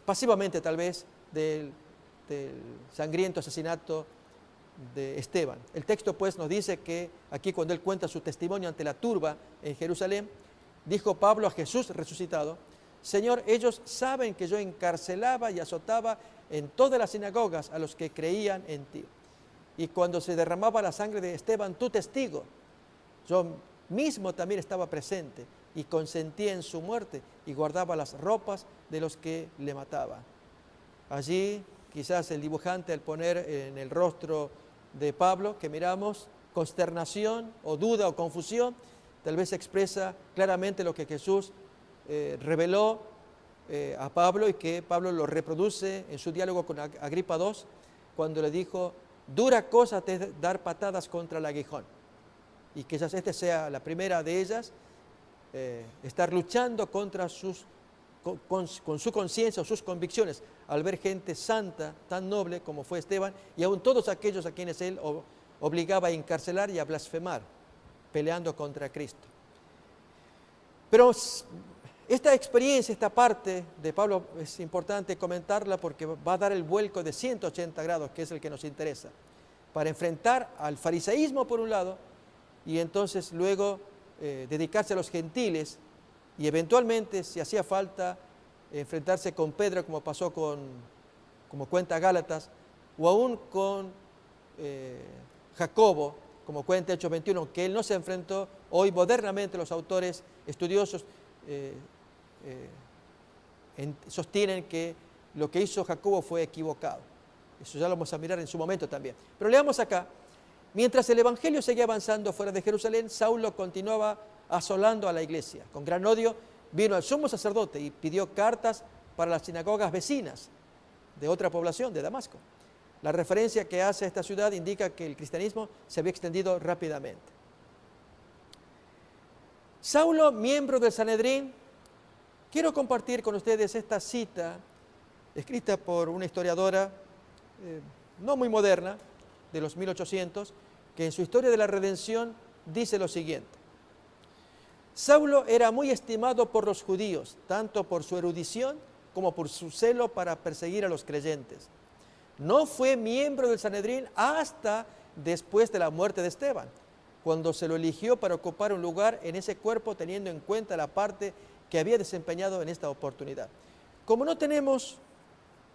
S1: pasivamente tal vez del sangriento asesinato de Esteban. El texto pues nos dice que aquí cuando él cuenta su testimonio ante la turba en Jerusalén, dijo Pablo a Jesús resucitado: Señor, ellos saben que yo encarcelaba y azotaba en todas las sinagogas a los que creían en ti. Y cuando se derramaba la sangre de Esteban, tu testigo, yo mismo también estaba presente y consentía en su muerte y guardaba las ropas de los que le mataban. Allí quizás el dibujante, al poner en el rostro de Pablo, que miramos, consternación o duda o confusión, tal vez expresa claramente lo que Jesús reveló a Pablo y que Pablo lo reproduce en su diálogo con Agripa II, cuando le dijo: dura cosa te es dar patadas contra el aguijón. Y quizás esta sea la primera de ellas, estar luchando contra con su conciencia o sus convicciones, al ver gente santa, tan noble como fue Esteban, y aún todos aquellos a quienes él obligaba a encarcelar y a blasfemar, peleando contra Cristo. Pero esta experiencia, esta parte de Pablo es importante comentarla porque va a dar el vuelco de 180 grados, que es el que nos interesa, para enfrentar al fariseísmo por un lado y entonces luego dedicarse a los gentiles y eventualmente, si hacía falta, enfrentarse con Pedro, como pasó como cuenta Gálatas, o aún con Jacobo, como cuenta Hechos 21, que él no se enfrentó. Hoy modernamente los autores estudiosos sostienen que lo que hizo Jacobo fue equivocado. Eso ya lo vamos a mirar en su momento también. Pero leamos acá: mientras el evangelio seguía avanzando fuera de Jerusalén, Saulo continuaba asolando a la iglesia. Con gran odio vino al sumo sacerdote y pidió cartas para las sinagogas vecinas de otra población, de Damasco. La referencia que hace a esta ciudad indica que el cristianismo se había extendido rápidamente. Saulo, miembro del Sanedrín. Quiero compartir con ustedes esta cita escrita por una historiadora no muy moderna, de los 1800, que en su Historia de la Redención dice lo siguiente: Saulo era muy estimado por los judíos, tanto por su erudición como por su celo para perseguir a los creyentes. No fue miembro del Sanedrín hasta después de la muerte de Esteban, cuando se lo eligió para ocupar un lugar en ese cuerpo, teniendo en cuenta la parte que había desempeñado en esta oportunidad. Como no tenemos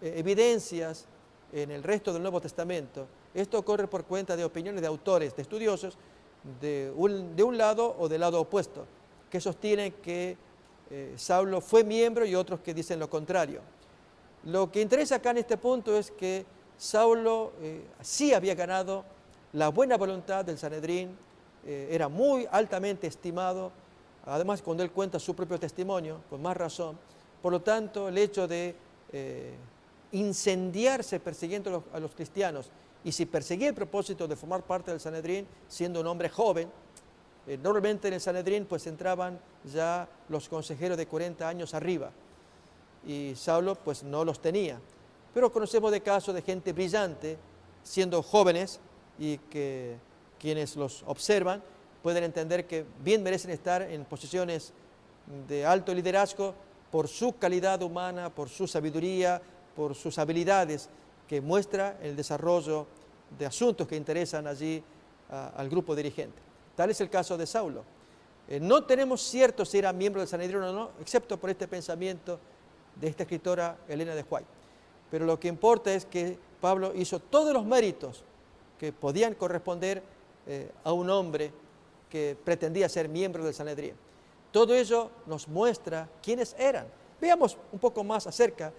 S1: evidencias en el resto del Nuevo Testamento, esto ocurre por cuenta de opiniones de autores, de estudiosos, de un lado o del lado opuesto, que sostienen que Saulo fue miembro y otros que dicen lo contrario. Lo que interesa acá en este punto es que Saulo sí había ganado la buena voluntad del Sanedrín, era muy altamente estimado, además cuando él cuenta su propio testimonio, con más razón. Por lo tanto, el hecho de incendiarse persiguiendo a los cristianos, y si perseguía el propósito de formar parte del Sanedrín, siendo un hombre joven, normalmente en el Sanedrín pues entraban ya los consejeros de 40 años arriba, y Saulo pues no los tenía. Pero conocemos de casos de gente brillante, siendo jóvenes, y que quienes los observan pueden entender que bien merecen estar en posiciones de alto liderazgo por su calidad humana, por su sabiduría, por sus habilidades que muestra el desarrollo de asuntos que interesan allí al grupo dirigente. Tal es el caso de Saulo. No tenemos cierto si era miembro del Sanedrín o no, excepto por este pensamiento de esta escritora Elena de White. Pero lo que importa es que Pablo hizo todos los méritos que podían corresponder a un hombre que pretendía ser miembro del Sanedrín. Todo ello nos muestra quiénes eran. Veamos un poco más acerca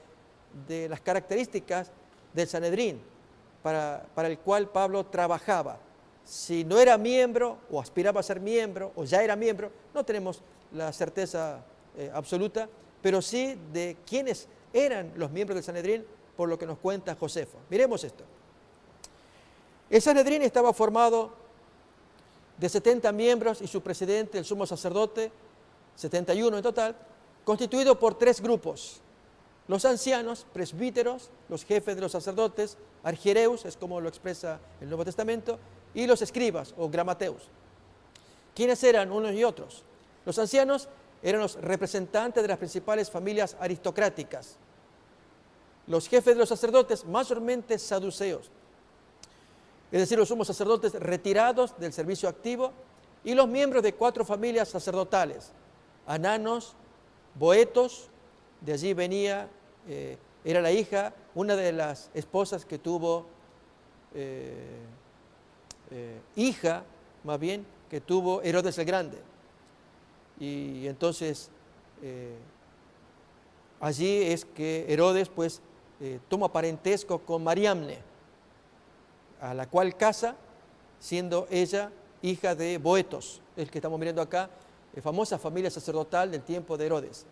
S1: de las características del Sanedrín para el cual Pablo trabajaba. Si no era miembro o aspiraba a ser miembro o ya era miembro, no tenemos la certeza absoluta, pero sí de quiénes eran los miembros del Sanedrín, por lo que nos cuenta Josefo. Miremos esto. El Sanedrín estaba formado de 70 miembros y su presidente, el sumo sacerdote, 71 en total, constituido por 3 grupos: los ancianos, presbíteros, los jefes de los sacerdotes, argiereus, es como lo expresa el Nuevo Testamento, y los escribas o gramateus. ¿Quiénes eran unos y otros? Los ancianos eran los representantes de las principales familias aristocráticas. Los jefes de los sacerdotes, mayormente saduceos. es decir, los sumos sacerdotes retirados del servicio activo, y los miembros de 4 familias sacerdotales: Ananos, Boetos, de allí venía, era la hija, una de las esposas que tuvo, hija más bien, que tuvo Herodes el Grande. Y entonces allí es que Herodes pues toma parentesco con Mariamne, a la cual casa, siendo ella hija de Boetos, el que estamos mirando acá, famosa familia sacerdotal del tiempo de Herodes.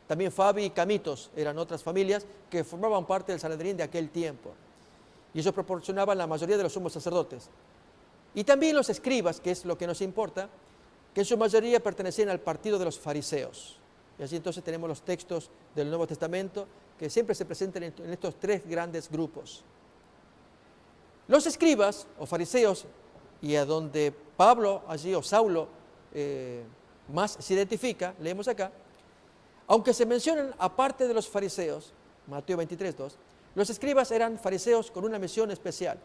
S1: También Fabi y Camitos eran otras familias que formaban parte del Sanedrín de aquel tiempo. Y ellos proporcionaban la mayoría de los sumos sacerdotes. Y también los escribas, que es lo que nos importa, que en su mayoría pertenecían al partido de los fariseos. Y así entonces tenemos los textos del Nuevo Testamento que siempre se presentan en estos 3 grandes grupos. Los escribas o fariseos, y a donde Pablo allí o Saulo más se identifica, leemos acá, aunque se mencionan aparte de los fariseos, Mateo 23:2, los escribas eran fariseos con una misión especial: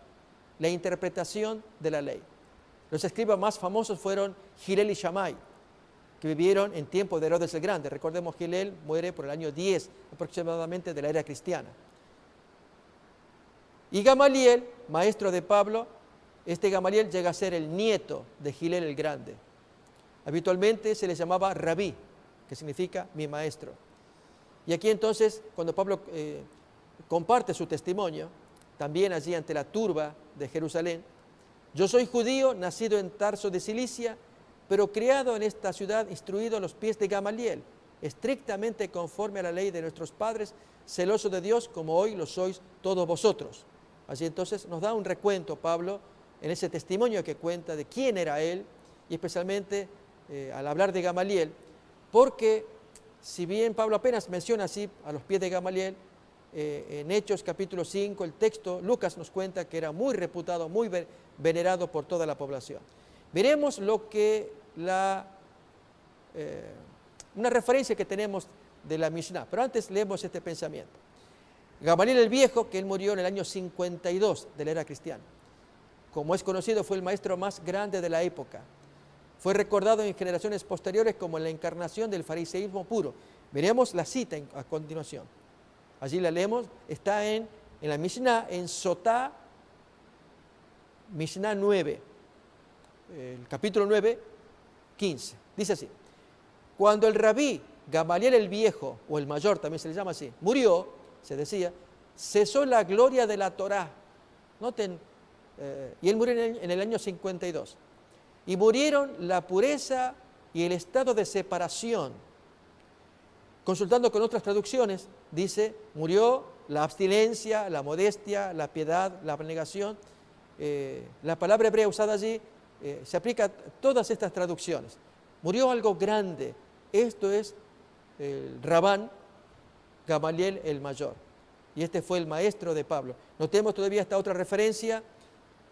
S1: la interpretación de la ley. Los escribas más famosos fueron Gilel y Shammai, que vivieron en tiempo de Herodes el Grande. Recordemos, Gilel muere por el año 10 aproximadamente de la era cristiana. Y Gamaliel, maestro de Pablo, este Gamaliel llega a ser el nieto de Gilel el Grande. Habitualmente se le llamaba rabí, que significa mi maestro. Y aquí entonces, cuando Pablo comparte su testimonio, también allí ante la turba de Jerusalén: yo soy judío, nacido en Tarso de Cilicia, pero criado en esta ciudad, instruido a los pies de Gamaliel, estrictamente conforme a la ley de nuestros padres, celoso de Dios, como hoy lo sois todos vosotros. Así entonces nos da un recuento Pablo en ese testimonio que cuenta de quién era él, y especialmente al hablar de Gamaliel, porque si bien Pablo apenas menciona así a los pies de Gamaliel, en Hechos capítulo 5, el texto, Lucas nos cuenta que era muy reputado, muy venerado por toda la población. Veremos lo que una referencia que tenemos de la Mishnah, pero antes leemos este pensamiento. Gamaliel el Viejo, que él murió en el año 52 de la era cristiana, como es conocido, fue el maestro más grande de la época. Fue recordado en generaciones posteriores como la encarnación del fariseísmo puro. Veremos la cita a continuación. Allí la leemos, está en la Mishnah, en Sotá, Mishnah 9, el capítulo 9, 15. Dice así: cuando el rabí Gamaliel el Viejo, o el mayor también se le llama así, murió, se decía, cesó la gloria de la Torá. Noten, y él murió en el año 52. Y murieron la pureza y el estado de separación. Consultando con otras traducciones, dice, murió la abstinencia, la modestia, la piedad, la abnegación. La palabra hebrea usada allí se aplica a todas estas traducciones. Murió algo grande. Esto es el Rabán Gamaliel el Mayor. Y este fue el maestro de Pablo. Notemos todavía esta otra referencia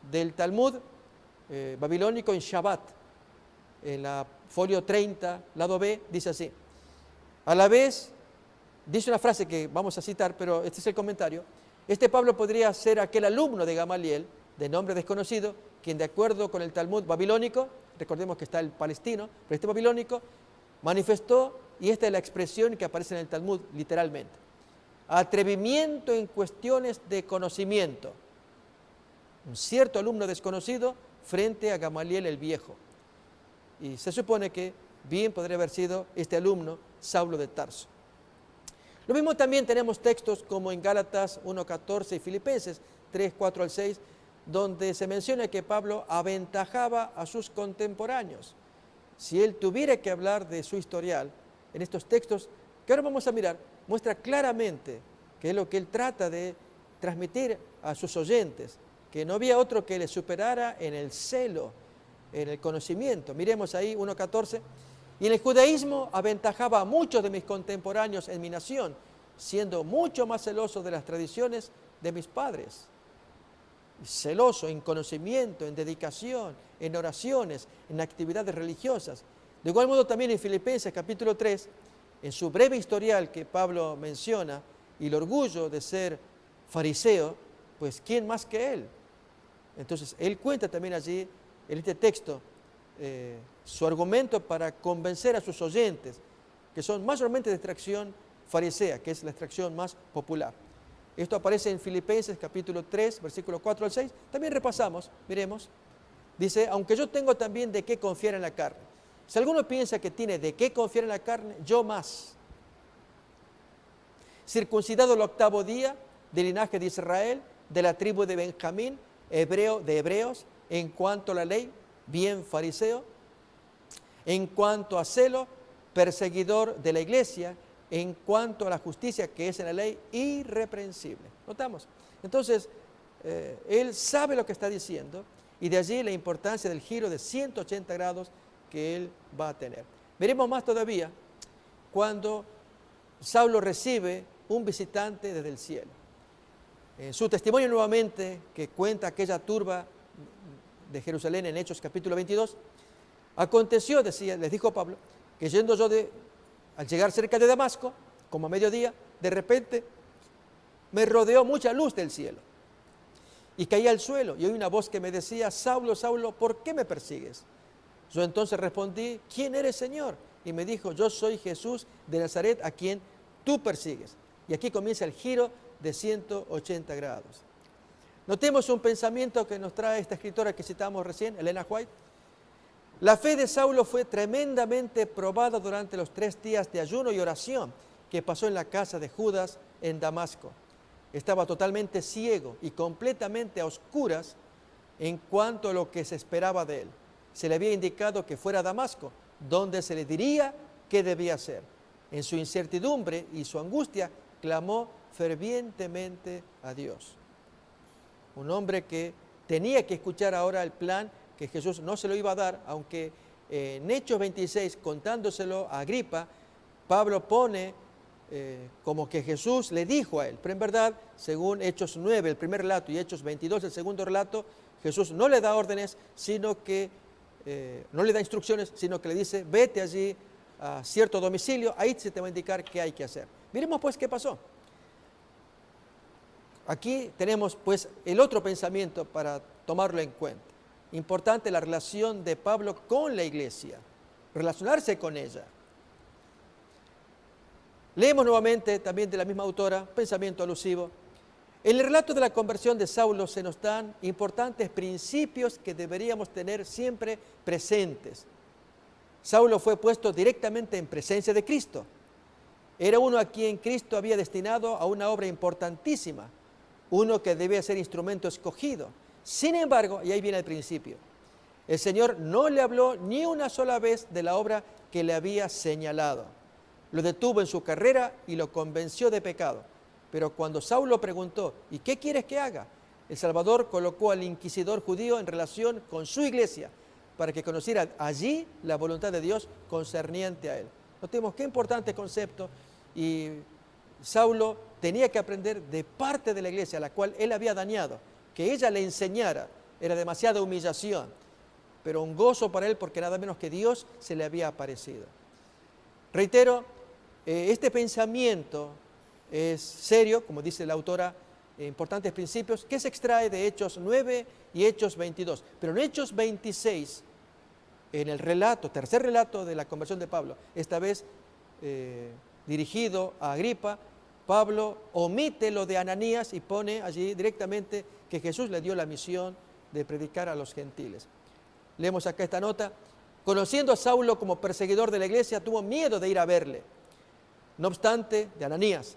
S1: del Talmud babilónico en Shabbat, en la folio 30, lado B, dice así. A la vez, dice una frase que vamos a citar, pero este es el comentario: este Pablo podría ser aquel alumno de Gamaliel, de nombre desconocido, quien de acuerdo con el Talmud babilónico, recordemos que está el palestino, pero este babilónico, manifestó, y esta es la expresión que aparece en el Talmud literalmente: atrevimiento en cuestiones de conocimiento. Un cierto alumno desconocido frente a Gamaliel el Viejo. Y se supone que bien podría haber sido este alumno Saulo de Tarso. Lo mismo también tenemos textos como en Gálatas 1:14 y Filipenses 3:4 al 6, donde se menciona que Pablo aventajaba a sus contemporáneos. Si él tuviera que hablar de su historial, en estos textos que ahora vamos a mirar, muestra claramente que es lo que él trata de transmitir a sus oyentes, que no había otro que le superara en el celo, en el conocimiento. Miremos ahí 1:14. Y en el judaísmo aventajaba a muchos de mis contemporáneos en mi nación, siendo mucho más celoso de las tradiciones de mis padres. Celoso en conocimiento, en dedicación, en oraciones, en actividades religiosas. De igual modo también en Filipenses capítulo 3, en su breve historial que Pablo menciona, y el orgullo de ser fariseo, pues ¿quién más que él? Entonces, él cuenta también allí, en este texto, su argumento para convencer a sus oyentes, que son mayormente de extracción farisea, que es la extracción más popular. Esto aparece en Filipenses capítulo 3, versículos 4 al 6. También repasamos, miremos. Dice, aunque yo tengo también de qué confiar en la carne. Si alguno piensa que tiene de qué confiar en la carne, yo más. Circuncidado el 8º día, del linaje de Israel, de la tribu de Benjamín, hebreo de hebreos, en cuanto a la ley, bien fariseo, en cuanto a celo, perseguidor de la iglesia, en cuanto a la justicia que es en la ley, irreprensible. ¿Notamos? Entonces, él sabe lo que está diciendo y de allí la importancia del giro de 180 grados que él va a tener. Veremos más todavía cuando Saulo recibe un visitante desde el cielo. En su testimonio nuevamente, que cuenta aquella turba de Jerusalén en Hechos capítulo 22, aconteció, decía, les dijo Pablo, que yendo yo al llegar cerca de Damasco, como a mediodía, de repente me rodeó mucha luz del cielo y caí al suelo y oí una voz que me decía, Saulo, Saulo, ¿por qué me persigues? Yo entonces respondí, ¿quién eres, Señor? Y me dijo, yo soy Jesús de Nazaret, a quien tú persigues. Y aquí comienza el giro de 180 grados. Notemos un pensamiento que nos trae esta escritora que citamos recién, Elena White. La fe de Saulo fue tremendamente probada durante los 3 días de ayuno y oración que pasó en la casa de Judas en Damasco. Estaba totalmente ciego y completamente a oscuras en cuanto a lo que se esperaba de él. Se le había indicado que fuera a Damasco, donde se le diría qué debía hacer. En su incertidumbre y su angustia, clamó fervientemente a Dios. Un hombre que tenía que escuchar ahora el plan que Jesús no se lo iba a dar, aunque en Hechos 26, contándoselo a Agripa, Pablo pone como que Jesús le dijo a él, pero en verdad, según Hechos 9, el primer relato, y Hechos 22, el segundo relato, Jesús no le da órdenes, sino que no le da instrucciones, sino que le dice, vete allí a cierto domicilio, ahí se te va a indicar qué hay que hacer. Miremos pues qué pasó. Aquí tenemos pues el otro pensamiento para tomarlo en cuenta. Importante la relación de Pablo con la iglesia, relacionarse con ella. Leemos nuevamente también de la misma autora, pensamiento alusivo. En el relato de la conversión de Saulo se nos dan importantes principios que deberíamos tener siempre presentes. Saulo fue puesto directamente en presencia de Cristo. Era uno a quien Cristo había destinado a una obra importantísima, uno que debía ser instrumento escogido. Sin embargo, y ahí viene el principio, el Señor no le habló ni una sola vez de la obra que le había señalado. Lo detuvo en su carrera y lo convenció de pecado. Pero cuando Saulo preguntó, ¿y qué quieres que haga? El Salvador colocó al inquisidor judío en relación con su iglesia para que conociera allí la voluntad de Dios concerniente a él. Notemos qué importante concepto, y Saulo tenía que aprender de parte de la iglesia a la cual él había dañado, que ella le enseñara, era demasiada humillación, pero un gozo para él porque nada menos que Dios se le había aparecido. Reitero, este pensamiento es serio, como dice la autora, importantes principios, que se extrae de Hechos 9 y Hechos 22. Pero en Hechos 26, en el relato, tercer relato de la conversión de Pablo, esta vez dirigido a Agripa, Pablo omite lo de Ananías y pone allí directamente que Jesús le dio la misión de predicar a los gentiles. Leemos acá esta nota. Conociendo a Saulo como perseguidor de la iglesia, tuvo miedo de ir a verle. No obstante, de Ananías,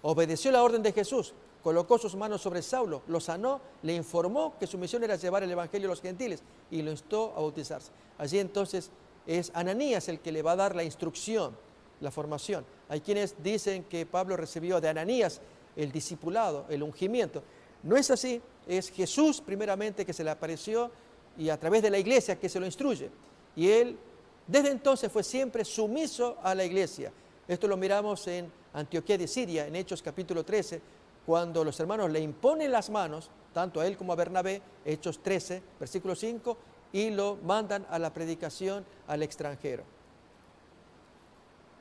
S1: obedeció la orden de Jesús, colocó sus manos sobre Saulo, lo sanó, le informó que su misión era llevar el evangelio a los gentiles y lo instó a bautizarse. Allí entonces es Ananías el que le va a dar la instrucción, la formación. Hay quienes dicen que Pablo recibió de Ananías el discipulado, el ungimiento. No es así, es Jesús primeramente que se le apareció y a través de la iglesia que se lo instruye. Y él desde entonces fue siempre sumiso a la iglesia. Esto lo miramos en Antioquía de Siria, en Hechos capítulo 13, cuando los hermanos le imponen las manos, tanto a él como a Bernabé, Hechos 13, versículo 5, y lo mandan a la predicación al extranjero.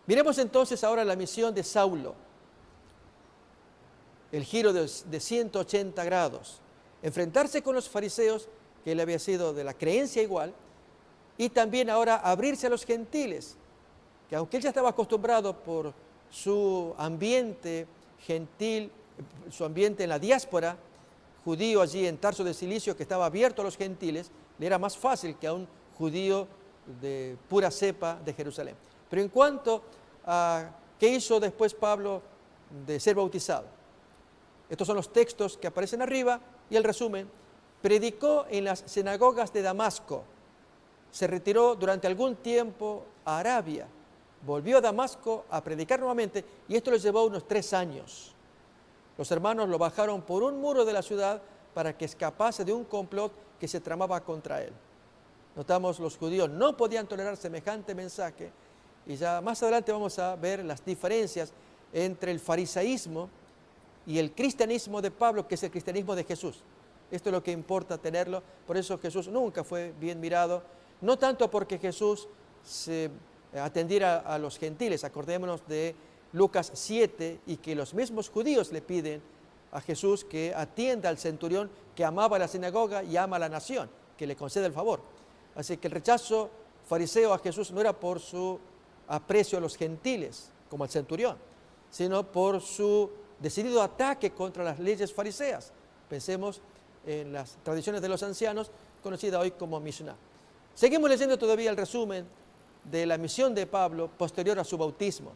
S1: Miremos entonces ahora la misión de Saulo, el giro de 180 grados. enfrentarse con los fariseos, que él había sido de la creencia igual, y también ahora abrirse a los gentiles, que aunque él ya estaba acostumbrado por su ambiente gentil, su ambiente en la diáspora, judío allí en Tarso de Cilicio, que estaba abierto a los gentiles, le era más fácil que a un judío de pura cepa de Jerusalén. Pero en cuanto a qué hizo después Pablo de ser bautizado, estos son los textos que aparecen arriba y el resumen: predicó en las sinagogas de Damasco, se retiró durante algún tiempo a Arabia, volvió a Damasco a predicar nuevamente y esto le llevó unos 3 años. Los hermanos lo bajaron por un muro de la ciudad para que escapase de un complot que se tramaba contra él. Notamos, los judíos no podían tolerar semejante mensaje y ya más adelante vamos a ver las diferencias entre el farisaísmo y el cristianismo de Pablo, que es el cristianismo de Jesús. Esto es lo que importa tenerlo, por eso Jesús nunca fue bien mirado, no tanto porque Jesús se atendiera a los gentiles, acordémonos de Lucas 7, y que los mismos judíos le piden a Jesús que atienda al centurión que amaba la sinagoga y ama a la nación, que le conceda el favor. Así que el rechazo fariseo a Jesús no era por su aprecio a los gentiles, como el centurión, sino por su decidido ataque contra las leyes fariseas. Pensemos en las tradiciones de los ancianos, conocida hoy como Mishnah. Seguimos leyendo todavía el resumen de la misión de Pablo posterior a su bautismo.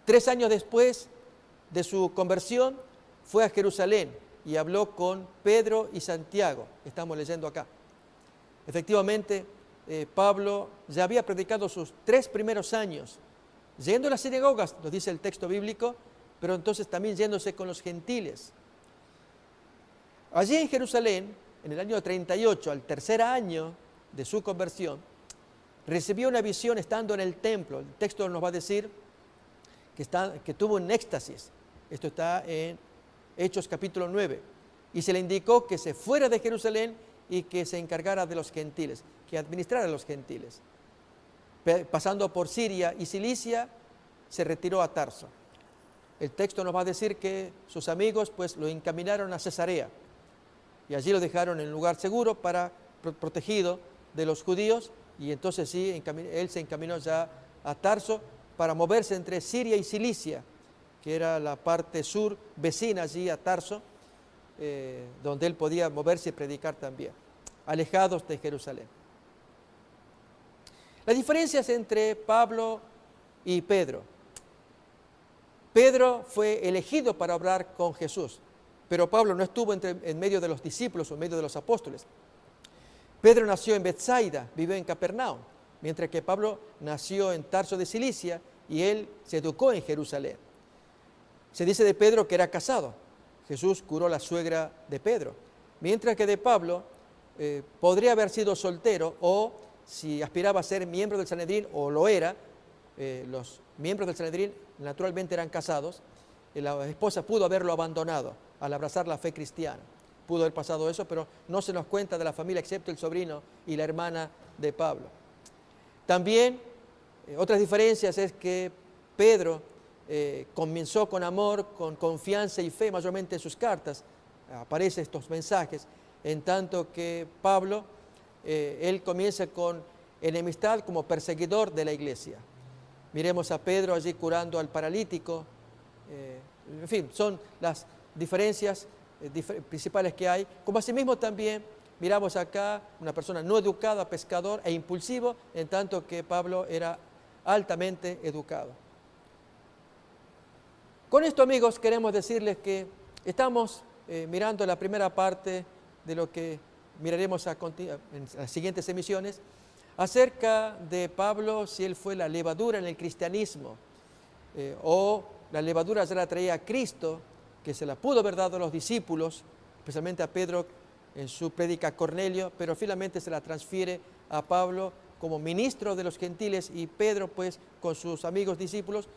S1: 3 años después de su conversión, fue a Jerusalén y habló con Pedro y Santiago. Estamos leyendo acá. Efectivamente, Pablo ya había predicado sus 3 primeros años, yendo a las sinagogas, nos dice el texto bíblico, pero entonces también yéndose con los gentiles. Allí en Jerusalén, en el año 38, al 3er año de su conversión, recibió una visión estando en el templo. El texto nos va a decir que tuvo un éxtasis. Esto está en Hechos capítulo 9. Y se le indicó que se fuera de Jerusalén y que se encargara de los gentiles, que administrara a los gentiles. Pasando por Siria y Cilicia, se retiró a Tarso. El texto nos va a decir que sus amigos pues lo encaminaron a Cesarea y allí lo dejaron en un lugar seguro, protegido de los judíos, y entonces sí, él se encaminó ya a Tarso para moverse entre Siria y Cilicia, que era la parte sur vecina allí a Tarso, donde él podía moverse y predicar también, alejados de Jerusalén. Las diferencias entre Pablo y Pedro. Pedro fue elegido para obrar con Jesús, pero Pablo no estuvo en medio de los discípulos o en medio de los apóstoles. Pedro nació en Betsaida, vivió en Capernaum, mientras que Pablo nació en Tarso de Cilicia y él se educó en Jerusalén. Se dice de Pedro que era casado. Jesús curó la suegra de Pedro, mientras que de Pablo podría haber sido soltero, o si aspiraba a ser miembro del Sanedrín, o lo era, los miembros del Sanedrín naturalmente eran casados, la esposa pudo haberlo abandonado al abrazar la fe cristiana. Pudo haber pasado eso, pero no se nos cuenta de la familia excepto el sobrino y la hermana de Pablo. También otras diferencias es que Pedro comenzó con amor, con confianza y fe, mayormente en sus cartas aparecen estos mensajes, en tanto que Pablo, él comienza con enemistad como perseguidor de la iglesia. Miremos a Pedro allí curando al paralítico, en fin, son las diferencias principales que hay, como asimismo también miramos acá una persona no educada, pescador e impulsivo, en tanto que Pablo era altamente educado. Con esto, amigos, queremos decirles que estamos mirando la primera parte de lo que miraremos en las siguientes emisiones, acerca de Pablo, si él fue la levadura en el cristianismo, o la levadura ya la traía Cristo, que se la pudo haber dado a los discípulos, especialmente a Pedro en su prédica a Cornelio, pero finalmente se la transfiere a Pablo como ministro de los gentiles, y Pedro pues con sus amigos discípulos,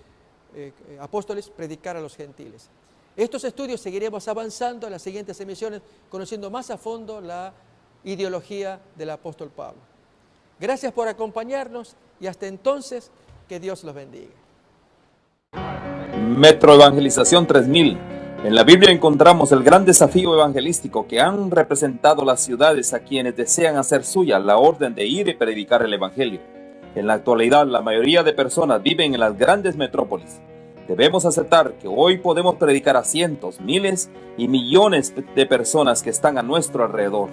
S1: apóstoles, predicar a los gentiles. Estos estudios seguiremos avanzando en las siguientes emisiones, conociendo más a fondo la ideología del apóstol Pablo. Gracias por acompañarnos y hasta entonces, que Dios los bendiga.
S2: Metro Evangelización 3000, En la Biblia encontramos el gran desafío evangelístico que han representado las ciudades a quienes desean hacer suya la orden de ir y predicar el evangelio. En la actualidad, la mayoría de personas viven en las grandes metrópolis. Debemos aceptar que hoy podemos predicar a cientos, miles y millones de personas que están a nuestro alrededor.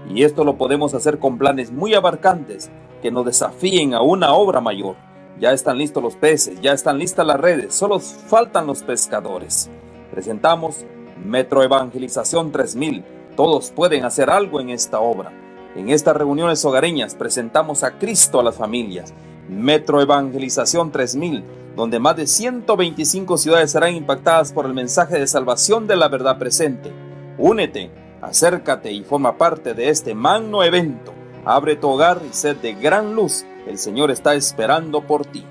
S2: Y esto lo podemos hacer con planes muy abarcantes que nos desafíen a una obra mayor. Ya están listos los peces, ya están listas las redes, solo faltan los pescadores. Presentamos Metroevangelización 3000. Todos pueden hacer algo en esta obra. En estas reuniones hogareñas presentamos a Cristo a las familias. Metroevangelización 3000, donde más de 125 ciudades serán impactadas por el mensaje de salvación de la verdad presente. Únete, acércate y forma parte de este magno evento. Abre tu hogar y sed de gran luz. El Señor está esperando por ti.